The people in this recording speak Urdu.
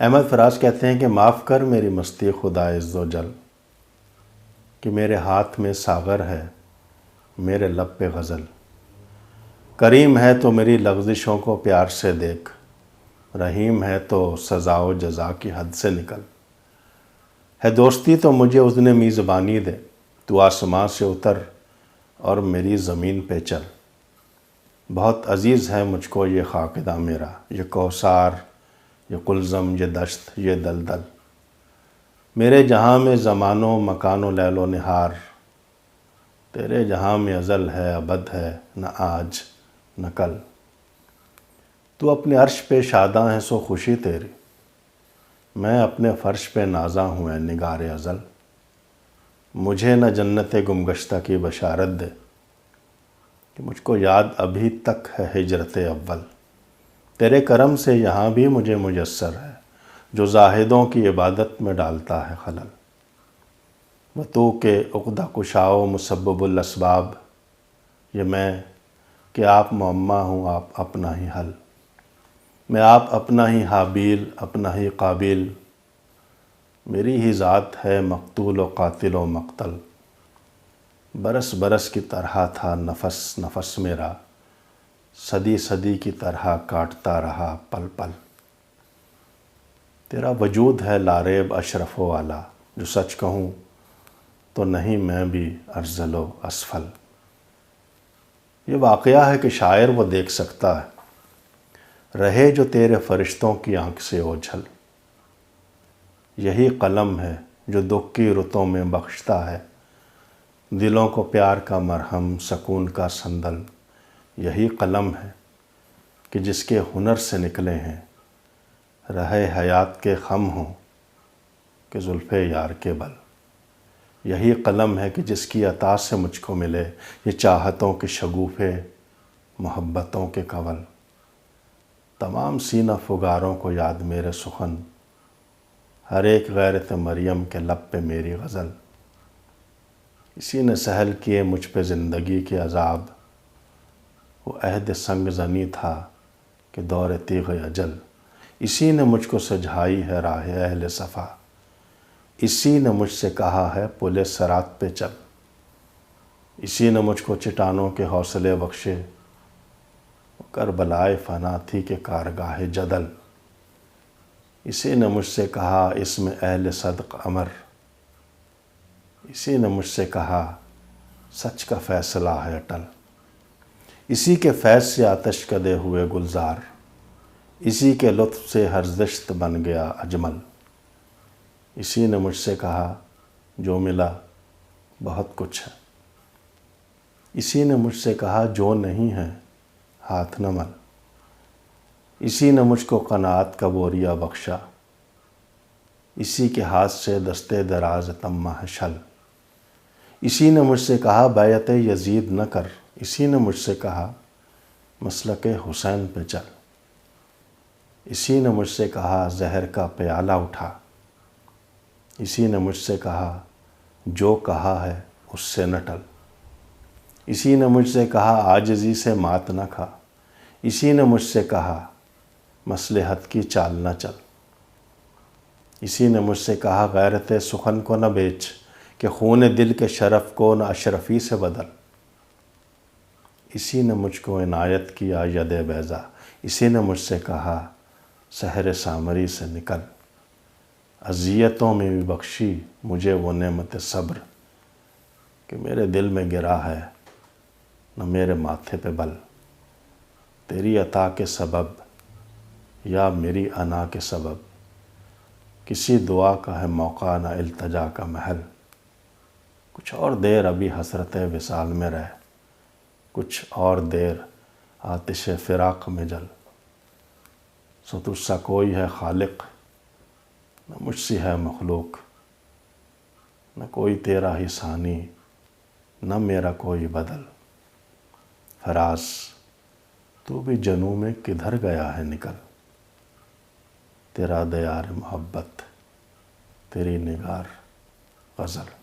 احمد فراز کہتے ہیں کہ معاف کر میری مستی خدا عز و جل، کہ میرے ہاتھ میں ساغر ہے، میرے لب پہ غزل۔ کریم ہے تو میری لغزشوں کو پیار سے دیکھ، رحیم ہے تو سزا و جزا کی حد سے نکل۔ ہے دوستی تو مجھے اذن میزبانی دے، تو آسماں سے اتر اور میری زمین پہ چل۔ بہت عزیز ہے مجھ کو یہ خاکدہ میرا، یہ کوثر، یہ قلزم، یہ دشت، یہ دلدل۔ میرے جہاں میں زمان و مکان و لیل و نہار، تیرے جہاں میں ازل ہے ابد ہے، نہ آج نہ کل۔ تو اپنے عرش پہ شاداں ہے سو خوشی تیری، میں اپنے فرش پہ نازاں ہوں اے نگار ازل۔ مجھے نہ جنت گمگشتہ کی بشارت دے، کہ مجھ کو یاد ابھی تک ہے ہجرت اول۔ تیرے کرم سے یہاں بھی مجھے میسر ہے، جو زاہدوں کی عبادت میں ڈالتا ہے خلل۔ وہ تو کہ عقدہ کشا و مسبب الاسباب، یہ میں کہ آپ معمہ ہوں آپ اپنا ہی حل۔ میں آپ اپنا ہی حابیل اپنا ہی قابیل، میری ہی ذات ہے مقتول و قاتل و مقتل۔ برس برس کی طرح تھا نفس نفس میرا، صدی صدی کی طرح کاٹتا رہا پل پل۔ تیرا وجود ہے لاریب اشرف و اعلیٰ، جو سچ کہوں تو نہیں میں بھی ارذل و اسفل۔ یہ واقعہ ہے کہ شاعر وہ دیکھ سکتا ہے، رہے جو تیرے فرشتوں کی آنکھ سے اوجھل۔ یہی قلم ہے جو دکھ کی رتوں میں بخشتا ہے، دلوں کو پیار کا مرہم سکون کا سندل۔ یہی قلم ہے کہ جس کے ہنر سے نکلے ہیں، رہے حیات کے خم ہوں کہ زلف یار کے بل۔ یہی قلم ہے کہ جس کی عطا سے مجھ کو ملے یہ چاہتوں کے شگوفے محبتوں کے کنول۔ تمام سینہ فگاروں کو یاد میرے سخن، ہر ایک غیرت مریم کے لب پہ میری غزل۔ اسی نے سہل کیے مجھ پہ زندگی کے عذاب، وہ عہد سنگ زنی تھا کہ دور تیغ اجل۔ اسی نے مجھ کو سجھائی ہے راہ اہل صفا، اسی نے مجھ سے کہا ہے پل صراط پہ چل۔ اسی نے مجھ کو چٹانوں کے حوصلے بخشے، کربلائے فنا تھی کہ کارگاہ جدل۔ اسی نے مجھ سے کہا اس میں اہل صدق امر، اسی نے مجھ سے کہا سچ کا فیصلہ ہے اٹل۔ اسی کے فیض سے آتش کدے ہوئے گلزار، اسی کے لطف سے ہر زشت بن گیا اجمل۔ اسی نے مجھ سے کہا جو ملا بہت کچھ ہے، اسی نے مجھ سے کہا جو نہیں ہے ہاتھ نہ مل۔ اسی نے مجھ کو قناعت کا بوریا بخشا، اسی کے ہاتھ سے دستے دراز تمہ ہے شل۔ اسی نے مجھ سے کہا بیعت یزید نہ کر، اسی نے مجھ سے کہا مسلک حسین پہ چل۔ اسی نے مجھ سے کہا زہر کا پیالہ اٹھا، اسی نے مجھ سے کہا جو کہا ہے اس سے نہ ٹل۔ اسی نے مجھ سے کہا عاجزی سے مات نہ کھا، اسی نے مجھ سے کہا مصلحت کی چال نہ چل۔ اسی نے مجھ سے کہا غیرت سخن کو نہ بیچ، کہ خون دل کے شرف کو نہ اشرفی سے بدل۔ اسی نے مجھ کو عنایت کیا ید بیضا، اسی نے مجھ سے کہا سحر سامری سے نکل۔ اذیتوں میں بھی بخشی مجھے وہ نعمت صبر، کہ میرے دل میں گرا ہے نہ میرے ماتھے پہ بل۔ تیری عطا کے سبب یا میری انا کے سبب، کسی دعا کا ہے موقع نہ التجا کا محل۔ کچھ اور دیر ابھی حسرت وصال میں رہ، کچھ اور دیر آتش فراق میں جل۔ سو تجھ سا کوئی ہے خالق نہ مجھ سی ہے مخلوق، نہ کوئی تیرا ہی ثانی نہ میرا کوئی بدل۔ فراز تو بھی جنوں میں کدھر گیا ہے نکل، تیرا دیار محبت تیری نگار غزل۔